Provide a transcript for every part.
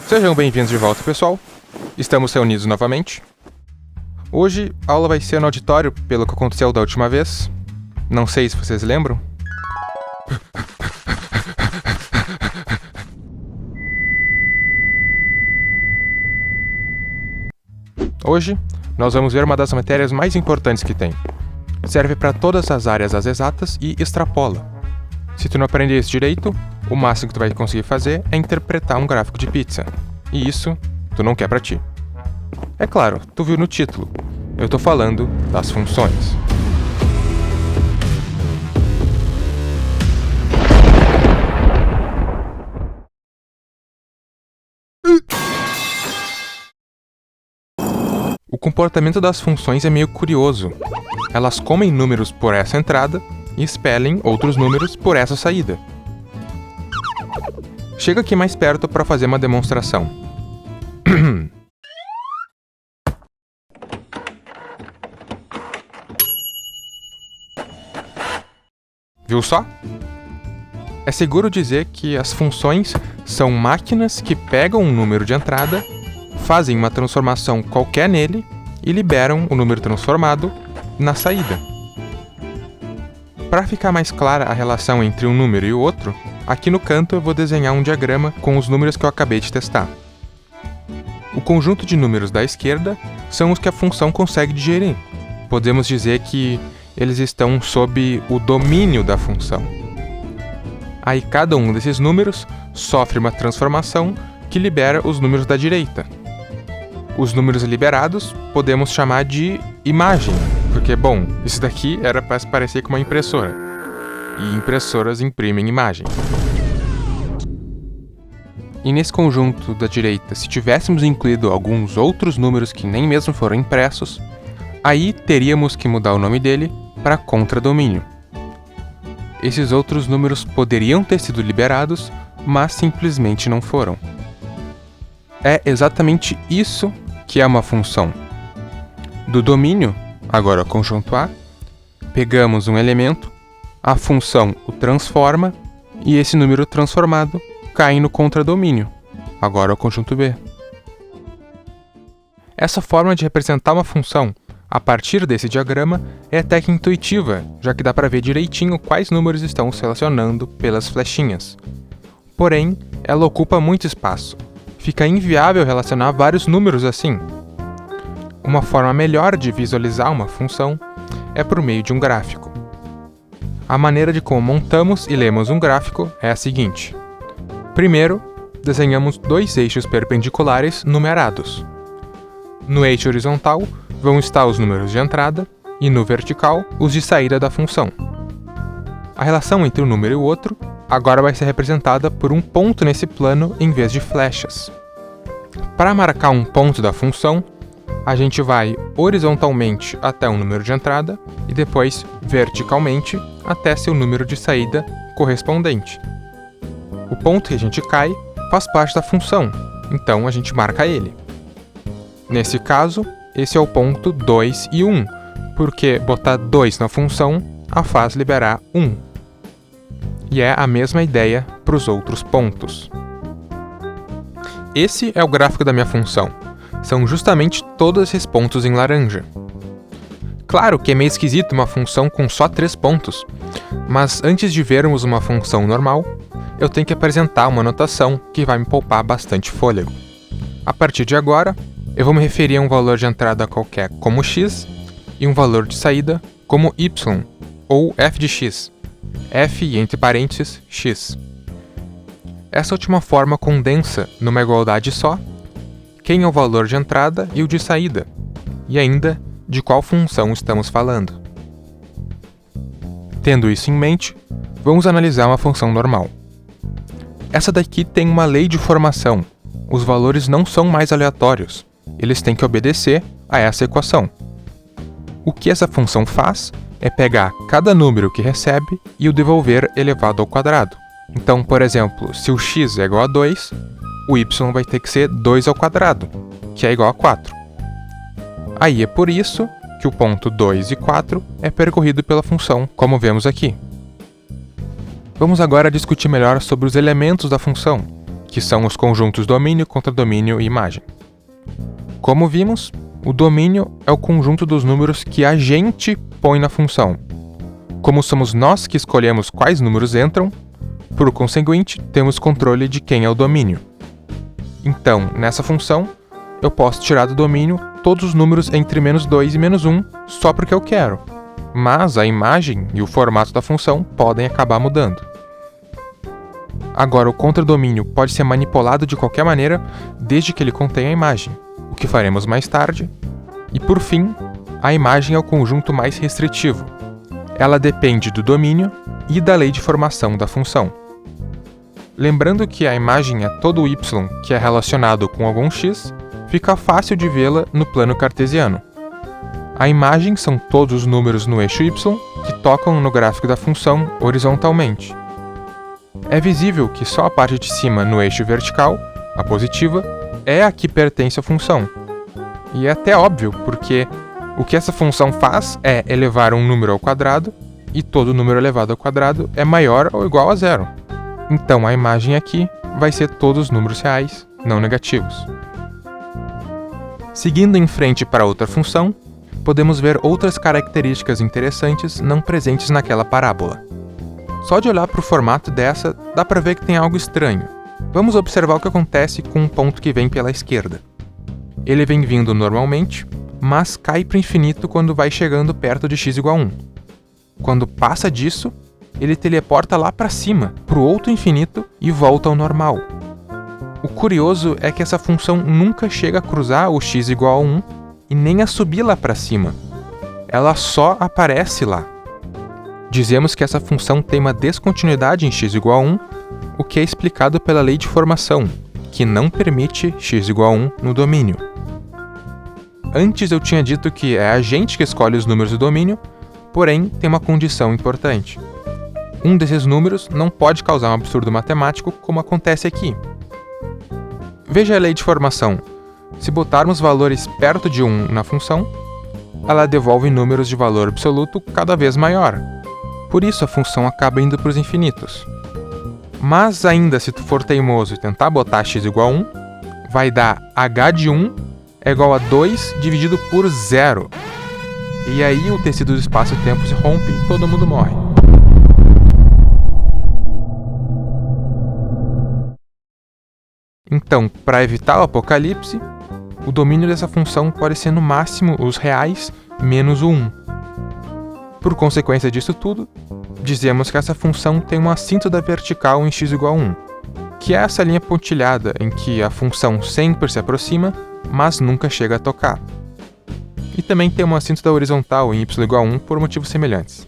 Sejam bem-vindos de volta, pessoal. Estamos reunidos novamente. Hoje, a aula vai ser no auditório, pelo que aconteceu da última vez. Não sei se vocês lembram. Hoje, nós vamos ver uma das matérias mais importantes que tem. Serve para todas as áreas das exatas e extrapola. Se tu não aprender isso direito, o máximo que tu vai conseguir fazer é interpretar um gráfico de pizza. E isso, tu não quer pra ti. É claro, tu viu no título. Eu tô falando das funções. O comportamento das funções é meio curioso. Elas comem números por essa entrada e expelem outros números por essa saída. Chega aqui mais perto para fazer uma demonstração. Viu só? É seguro dizer que as funções são máquinas que pegam um número de entrada, fazem uma transformação qualquer nele e liberam o número transformado na saída. Para ficar mais clara a relação entre um número e o outro, aqui no canto eu vou desenhar um diagrama com os números que eu acabei de testar. O conjunto de números da esquerda são os que a função consegue digerir. Podemos dizer que eles estão sob o domínio da função. Aí cada um desses números sofre uma transformação que libera os números da direita. Os números liberados podemos chamar de imagem, porque, bom, isso daqui era para se parecer com uma impressora. E impressoras imprimem imagem. E nesse conjunto da direita, se tivéssemos incluído alguns outros números que nem mesmo foram impressos, aí teríamos que mudar o nome dele para contradomínio. Esses outros números poderiam ter sido liberados, mas simplesmente não foram. É exatamente isso que é uma função. Do domínio, agora o conjunto A, pegamos um elemento, a função o transforma e esse número transformado cai no contradomínio, agora o conjunto B. Essa forma de representar uma função a partir desse diagrama é até que intuitiva, já que dá para ver direitinho quais números estão se relacionando pelas flechinhas. Porém, ela ocupa muito espaço. Fica inviável relacionar vários números assim. Uma forma melhor de visualizar uma função é por meio de um gráfico. A maneira de como montamos e lemos um gráfico é a seguinte. Primeiro, desenhamos dois eixos perpendiculares numerados. No eixo horizontal vão estar os números de entrada e no vertical os de saída da função. A relação entre um número e o outro agora vai ser representada por um ponto nesse plano em vez de flechas. Para marcar um ponto da função, a gente vai horizontalmente até um número de entrada e depois verticalmente até seu número de saída correspondente. O ponto que a gente cai faz parte da função, então a gente marca ele. Nesse caso, esse é o ponto 2 e 1, porque botar 2 na função a faz liberar 1. E é a mesma ideia para os outros pontos. Esse é o gráfico da minha função. São justamente todos esses pontos em laranja. Claro que é meio esquisito uma função com só 3 pontos, mas antes de vermos uma função normal, eu tenho que apresentar uma notação que vai me poupar bastante fôlego. A partir de agora, eu vou me referir a um valor de entrada qualquer como x e um valor de saída como y, ou f de x. F e entre parênteses, x. Essa última forma condensa, numa igualdade só, quem é o valor de entrada e o de saída, e ainda de qual função estamos falando. Tendo isso em mente, vamos analisar uma função normal. Essa daqui tem uma lei de formação. Os valores não são mais aleatórios. Eles têm que obedecer a essa equação. O que essa função faz é pegar cada número que recebe e o devolver elevado ao quadrado. Então, por exemplo, se o x é igual a 2, o y vai ter que ser 2 ao quadrado, que é igual a 4. Aí é por isso que o ponto 2 e 4 é percorrido pela função, como vemos aqui. Vamos agora discutir melhor sobre os elementos da função, que são os conjuntos domínio, contradomínio e imagem. Como vimos, o domínio é o conjunto dos números que a gente põe na função. Como somos nós que escolhemos quais números entram, por conseguinte, temos controle de quem é o domínio. Então, nessa função, eu posso tirar do domínio todos os números entre -2 e -1 só porque eu quero, mas a imagem e o formato da função podem acabar mudando. Agora, o contradomínio pode ser manipulado de qualquer maneira, desde que ele contenha a imagem, o que faremos mais tarde. E por fim, a imagem é o conjunto mais restritivo. Ela depende do domínio e da lei de formação da função. Lembrando que a imagem é todo y que é relacionado com algum x, fica fácil de vê-la no plano cartesiano. A imagem são todos os números no eixo y que tocam no gráfico da função horizontalmente. É visível que só a parte de cima no eixo vertical, a positiva, é a que pertence à função. E é até óbvio, porque o que essa função faz é elevar um número ao quadrado, e todo número elevado ao quadrado é maior ou igual a zero. Então a imagem aqui vai ser todos os números reais, não negativos. Seguindo em frente para outra função, podemos ver outras características interessantes não presentes naquela parábola. Só de olhar para o formato dessa, dá para ver que tem algo estranho. Vamos observar o que acontece com um ponto que vem pela esquerda. Ele vem vindo normalmente, mas cai para o infinito quando vai chegando perto de x igual a 1. Quando passa disso, ele teleporta lá para cima, para o outro infinito, e volta ao normal. O curioso é que essa função nunca chega a cruzar o x igual a 1 e nem a subir lá para cima. Ela só aparece lá. Dizemos que essa função tem uma descontinuidade em x igual a 1, o que é explicado pela lei de formação, que não permite x igual a 1 no domínio. Antes eu tinha dito que é a gente que escolhe os números do domínio, porém tem uma condição importante. Um desses números não pode causar um absurdo matemático, como acontece aqui. Veja a lei de formação. Se botarmos valores perto de 1 na função, ela devolve números de valor absoluto cada vez maior. Por isso a função acaba indo para os infinitos. Mas ainda se tu for teimoso e tentar botar x igual a 1, vai dar h de 1 é igual a 2 dividido por 0. E aí o tecido do espaço-tempo se rompe e todo mundo morre. Então, para evitar o apocalipse, o domínio dessa função pode ser no máximo os reais menos o 1. Por consequência disso tudo, dizemos que essa função tem uma assíntota vertical em x igual a 1, que é essa linha pontilhada em que a função sempre se aproxima, mas nunca chega a tocar. E também tem uma assíntota horizontal em y igual a 1 por motivos semelhantes.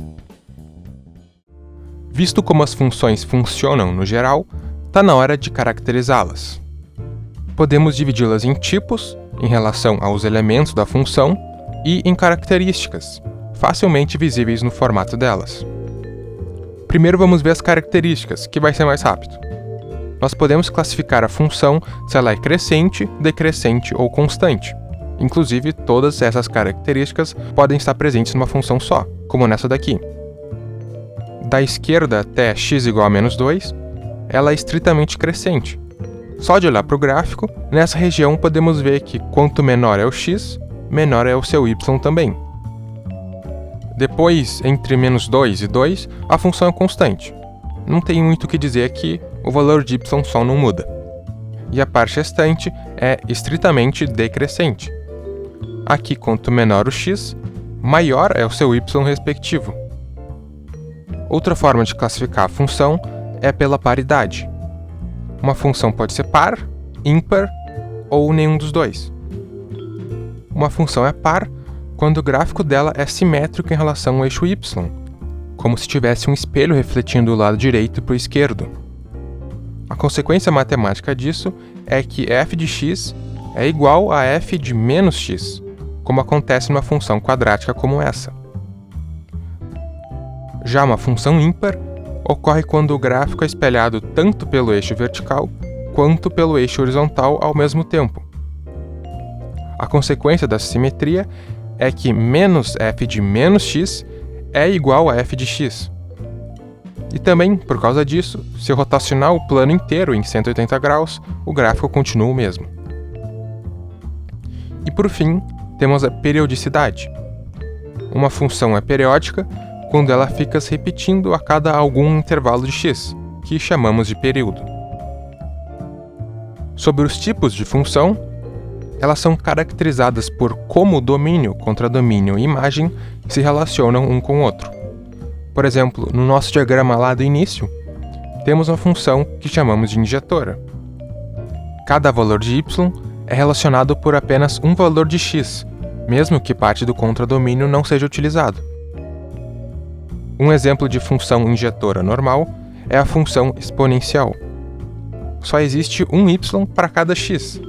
Visto como as funções funcionam no geral, está na hora de caracterizá-las. Podemos dividi-las em tipos, em relação aos elementos da função, e em características, facilmente visíveis no formato delas. Primeiro vamos ver as características, que vai ser mais rápido. Nós podemos classificar a função se ela é crescente, decrescente ou constante. Inclusive, todas essas características podem estar presentes numa função só, como nessa daqui. Da esquerda até x igual a -2, ela é estritamente crescente. Só de olhar para o gráfico, nessa região podemos ver que quanto menor é o x, menor é o seu y também. Depois, entre -2 e 2, a função é constante. Não tem muito o que dizer aqui, o valor de y só não muda. E a parte restante é estritamente decrescente. Aqui, quanto menor o x, maior é o seu y respectivo. Outra forma de classificar a função é pela paridade. Uma função pode ser par, ímpar ou nenhum dos dois. Uma função é par quando o gráfico dela é simétrico em relação ao eixo y, como se tivesse um espelho refletindo o lado direito para o esquerdo. A consequência matemática disso é que f de x é igual a f de menos x, como acontece numa função quadrática como essa. Já uma função ímpar ocorre quando o gráfico é espelhado tanto pelo eixo vertical quanto pelo eixo horizontal ao mesmo tempo. A consequência dessa simetria é que menos f de menos x é igual a f de x. E também, por causa disso, se eu rotacionar o plano inteiro em 180 graus, o gráfico continua o mesmo. E por fim, temos a periodicidade. Uma função é periódica quando ela fica se repetindo a cada algum intervalo de x, que chamamos de período. Sobre os tipos de função, elas são caracterizadas por como o domínio, contradomínio e imagem se relacionam um com o outro. Por exemplo, no nosso diagrama lá do início, temos uma função que chamamos de injetora. Cada valor de y é relacionado por apenas um valor de x, mesmo que parte do contradomínio não seja utilizado. Um exemplo de função injetora normal é a função exponencial. Só existe um y para cada x,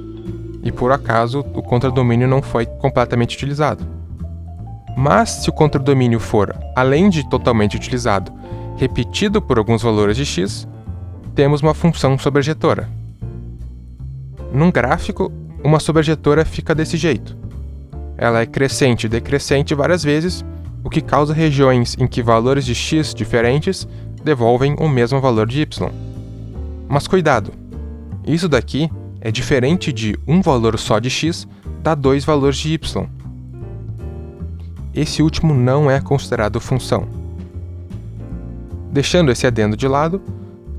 e por acaso o contradomínio não foi completamente utilizado. Mas se o contradomínio for, além de totalmente utilizado, repetido por alguns valores de x, temos uma função sobrejetora. Num gráfico, uma sobrejetora fica desse jeito. Ela é crescente e decrescente várias vezes, o que causa regiões em que valores de x diferentes devolvem o mesmo valor de y. Mas cuidado! Isso daqui é diferente de um valor só de x dá dois valores de y. Esse último não é considerado função. Deixando esse adendo de lado,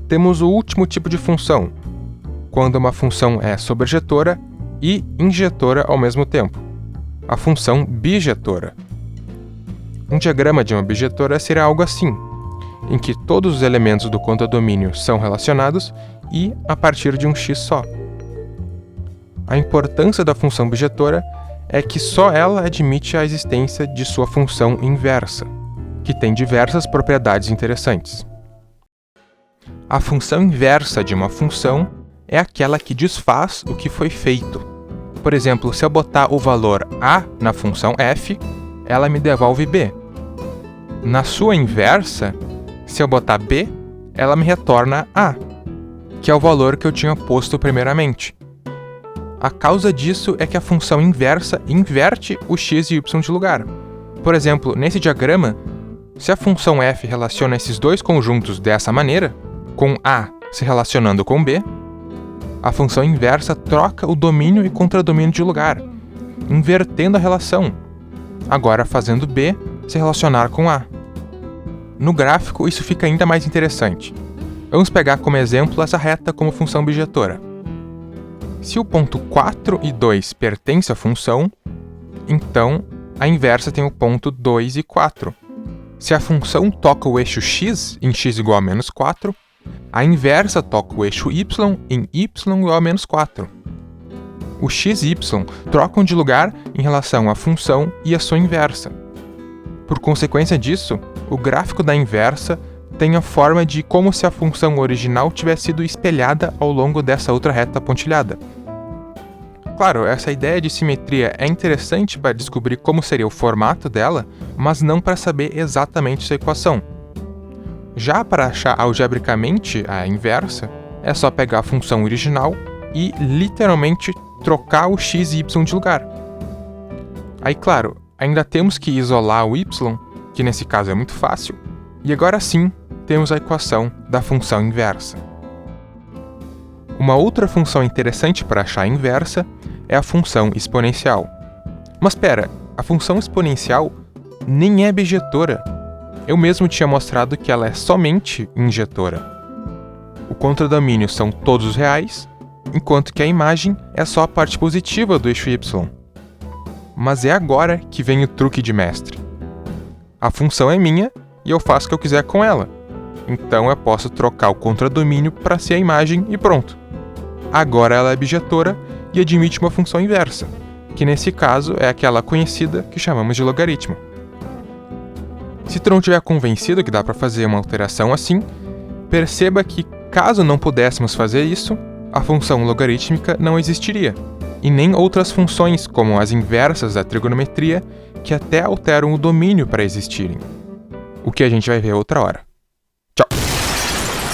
temos o último tipo de função, quando uma função é sobrejetora e injetora ao mesmo tempo, a função bijetora. Um diagrama de uma bijetora será algo assim, em que todos os elementos do contradomínio são relacionados e a partir de um x só. A importância da função bijetora é que só ela admite a existência de sua função inversa, que tem diversas propriedades interessantes. A função inversa de uma função é aquela que desfaz o que foi feito. Por exemplo, se eu botar o valor a na função f, ela me devolve b. Na sua inversa, se eu botar b, ela me retorna a, que é o valor que eu tinha posto primeiramente. A causa disso é que a função inversa inverte o x e y de lugar. Por exemplo, nesse diagrama, se a função f relaciona esses dois conjuntos dessa maneira, com a se relacionando com b, a função inversa troca o domínio e contradomínio de lugar, invertendo a relação, agora fazendo b se relacionar com a. No gráfico, isso fica ainda mais interessante. Vamos pegar como exemplo essa reta como função bijetora. Se o ponto 4 e 2 pertence à função, então a inversa tem o ponto 2 e 4. Se a função toca o eixo x em x igual a menos 4, a inversa toca o eixo y em y igual a menos 4. O x e y trocam de lugar em relação à função e à sua inversa. Por consequência disso, o gráfico da inversa tem a forma de como se a função original tivesse sido espelhada ao longo dessa outra reta pontilhada. Claro, essa ideia de simetria é interessante para descobrir como seria o formato dela, mas não para saber exatamente sua equação. Já para achar algebricamente a inversa, é só pegar a função original e, literalmente, trocar o x e y de lugar. Aí, claro, ainda temos que isolar o y, que nesse caso é muito fácil, e agora sim, temos a equação da função inversa. Uma outra função interessante para achar a inversa é a função exponencial. Mas espera, a função exponencial nem é bijetora. Eu mesmo tinha mostrado que ela é somente injetora. O contradomínio são todos os reais, enquanto que a imagem é só a parte positiva do eixo y. Mas é agora que vem o truque de mestre. A função é minha e eu faço o que eu quiser com ela. Então eu posso trocar o contradomínio para ser a imagem e pronto. Agora ela é bijetora e admite uma função inversa, que nesse caso é aquela conhecida que chamamos de logaritmo. Se tu não estiver convencido que dá para fazer uma alteração assim, perceba que, caso não pudéssemos fazer isso, a função logarítmica não existiria, e nem outras funções como as inversas da trigonometria, que até alteram o domínio para existirem. O que a gente vai ver outra hora.